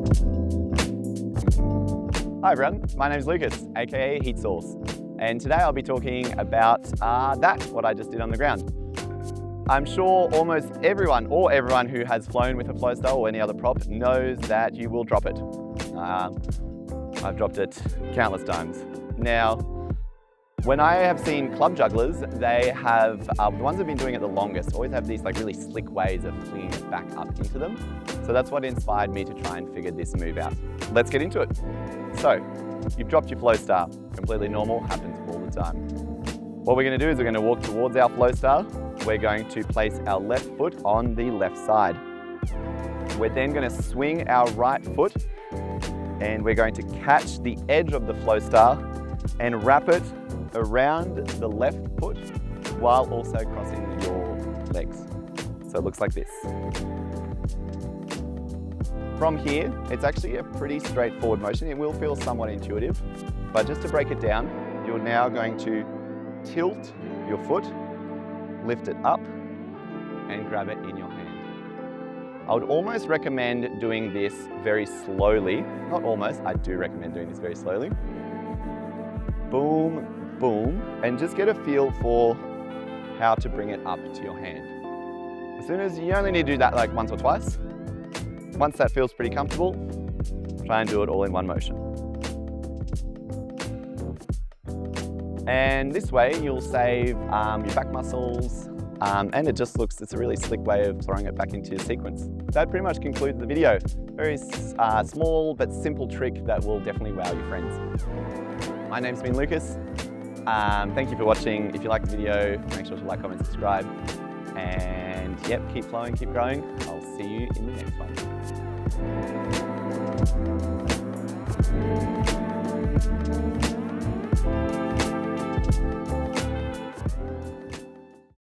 Hi everyone, my name is Lucas, aka Heat Source, and today I'll be talking about what I just did on the ground. I'm sure almost everyone, or everyone who has flown with a Flowstar or any other prop, knows that you will drop it. I've dropped it countless times. Now, when I have seen club jugglers, they have, the ones that have been doing it the longest, always have these like really slick ways of flinging it back up into them. So that's what inspired me to try and figure this move out. Let's get into it. So, you've dropped your Flowstar. Completely normal, happens all the time. What we're going to do is we're going to walk towards our Flowstar. We're going to place our left foot on the left side. We're then going to swing our right foot and we're going to catch the edge of the Flowstar and wrap it around the left foot while also crossing your legs. So it looks like this. From here, it's actually a pretty straightforward motion. It will feel somewhat intuitive, but just to break it down, you're now going to tilt your foot, lift it up, and grab it in your hand. I would almost recommend doing this very slowly. Not almost, I do recommend doing this very slowly. Boom, boom, and just get a feel for how to bring it up to your hand. As soon as you only need to do that like once or twice. Once that feels pretty comfortable, try and do it all in one motion. And this way you'll save your back muscles, and it just looks, it's a really slick way of throwing it back into your sequence. That pretty much concludes the video. Very small but simple trick that will definitely wow your friends. My name's been Lucas. Thank you for watching. If you liked the video, make sure to like, comment, subscribe. And yep, keep flowing, keep growing. I'll see you in the next one.